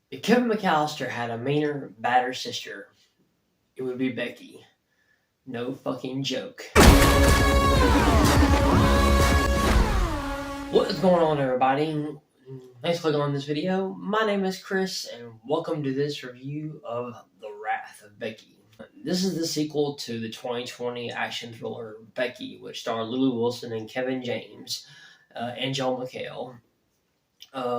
If Kevin McAllister had a meaner, badder sister, it would be Becky. No fucking joke. What is going on, everybody? Thanks for clicking on this video. My name is Chris, and welcome to this review of The Wrath of Becky. This is the sequel to the 2020 action thriller Becky, which starred Lulu Wilson and Kevin James and Joel McHale.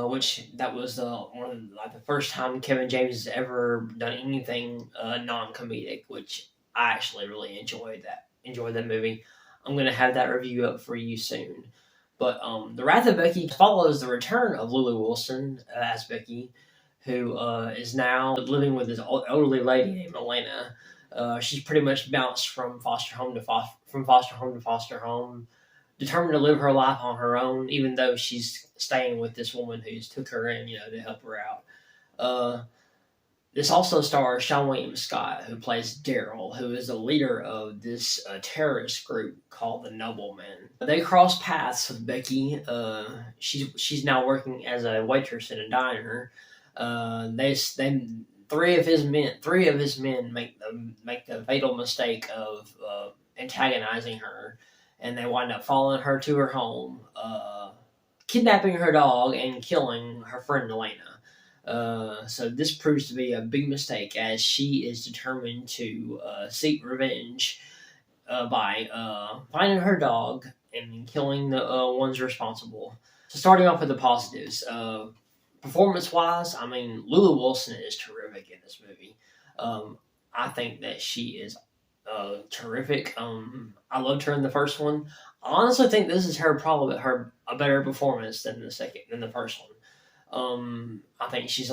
Which that was one of the first time Kevin James has ever done anything non-comedic, which I actually really enjoyed that movie. I'm gonna have that review up for you soon. But The Wrath of Becky follows the return of Lulu Wilson as Becky, who is now living with this elderly lady named Elena. She's pretty much bounced from foster home to foster home, determined to live her life on her own, even though she's staying with this woman who's took her in, to help her out. This also stars Seann William Scott, who plays Darryl, who is the leader of this terrorist group called the Noblemen. They cross paths with Becky. She's now working as a waitress in a diner. Three of his men make the fatal mistake of antagonizing her, and they wind up following her to her home, kidnapping her dog, and killing her friend Elena. So this proves to be a big mistake, as she is determined to seek revenge by finding her dog and killing the ones responsible. So starting off with the positives, performance-wise, I mean, Lulu Wilson is terrific in this movie. I think that she is terrific. I loved her in the first one. I honestly think this is probably a better performance than the first one. I think she's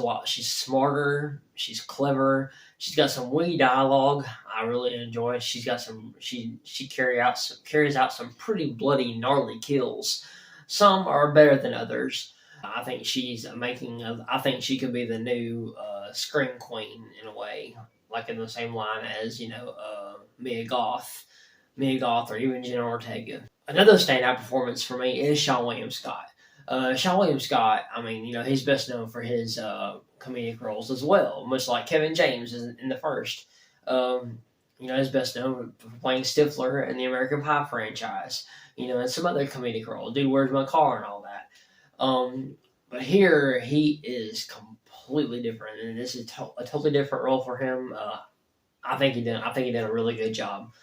smarter, she's clever, she's got some witty dialogue I really enjoy. She's got she carries out some pretty bloody, gnarly kills. Some are better than others. I think I think she could be the new Scream Queen in a way, like in the same line as Mia Goth, or even Jenna Ortega. Another standout performance for me is Seann William Scott. Seann William Scott, I mean, he's best known for his comedic roles as well, much like Kevin James in the first. He's best known for playing Stifler in the American Pie franchise, and some other comedic roles, Dude, Where's My Car, and all that. But here he is completely different, and this is a totally different role for him. I think he did a really good job.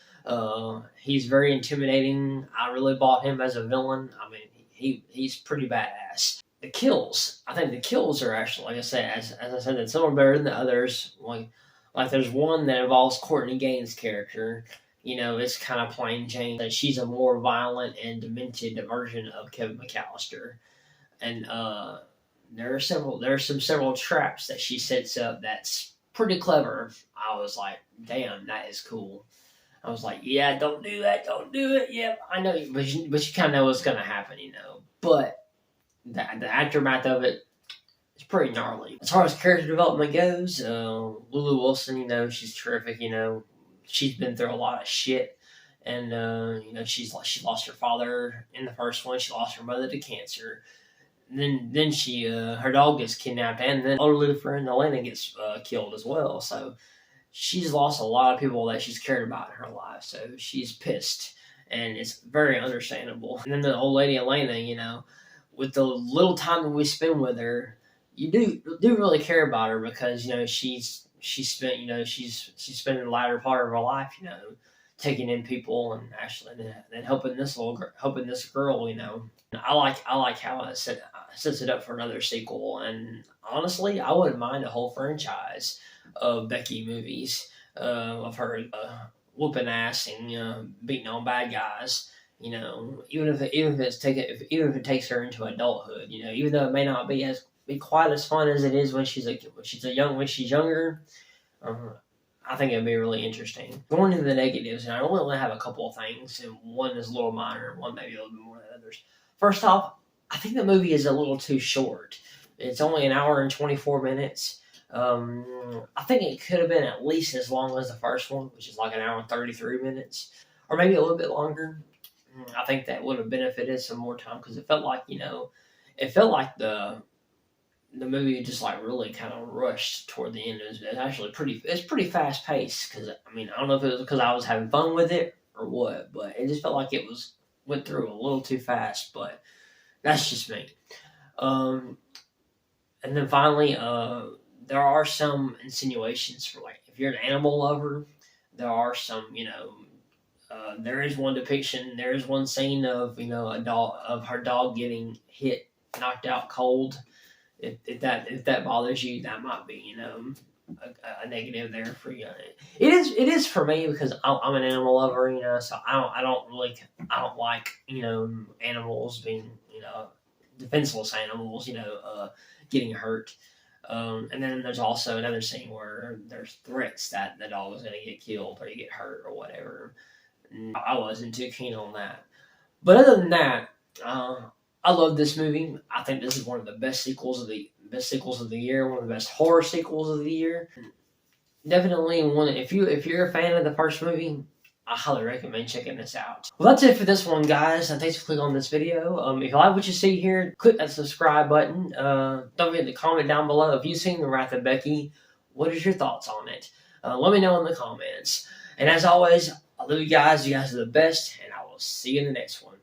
He's very intimidating. I really bought him as a villain. I mean, he's pretty badass. The kills, I think the kills are actually, like I said, as I said, that some are better than the others. Like there's one that involves Courtney Gaines' character. It's kind of plain Jane, that she's a more violent and demented version of Kevin McAllister. And there are several traps that she sets up that's pretty clever. I was like, damn, that is cool. I was like, yeah, don't do that, don't do it. Yep, I know, but you kind of know what's going to happen, But the aftermath of it is pretty gnarly. As far as character development goes, Lulu Wilson, she's terrific. She's been through a lot of shit, and she lost her father in the first one. She lost her mother to cancer. Then she her dog gets kidnapped, and then older friend Elena gets killed as well. So she's lost a lot of people that she's cared about in her life, so she's pissed, and it's very understandable. And then the old lady Elena, with the little time that we spend with her, you do really care about her, because she's spending the latter part of her life, taking in people and actually and helping this girl. I like how it sets it up for another sequel, and honestly, I wouldn't mind a whole franchise of Becky movies, of her whooping ass and beating on bad guys. Even if it takes her into adulthood. Even though it may not be quite as fun as it is when she's younger. I think it'd be really interesting. Going into the negatives, and I only have a couple of things, and one is a little minor, and one maybe a little bit more than others. First off, I think the movie is a little too short. It's only an hour and 24 minutes. I think it could have been at least as long as the first one, which is like an hour and 33 minutes, or maybe a little bit longer. I think that would have benefited some more time, because it felt like the the movie just like really kind of rushed toward the end. It's actually pretty fast paced. Because I mean, I don't know if it was because I was having fun with it or what, but it just felt like it went through a little too fast. But that's just me. Um, and then finally, there are some insinuations for like if you're an animal lover, there are some there is one depiction. There is one scene of a dog of her dog getting hit, knocked out cold. If that bothers you, that might be a negative there for you. It is for me because I'm an animal lover, so I don't like animals being defenseless animals, getting hurt. And then there's also another scene where there's threats that the dog is going to get killed or you get hurt or whatever. I wasn't too keen on that. But other than that, I love this movie. I think this is one of the best sequels of the year. One of the best horror sequels of the year. Definitely one. If you're a fan of the first movie, I highly recommend checking this out. Well, that's it for this one, guys. And thanks for clicking on this video. If you like what you see here, click that subscribe button. Don't forget to comment down below if you've seen The Wrath of Becky. What is your thoughts on it? Let me know in the comments. And as always, I love you guys. You guys are the best, and I will see you in the next one.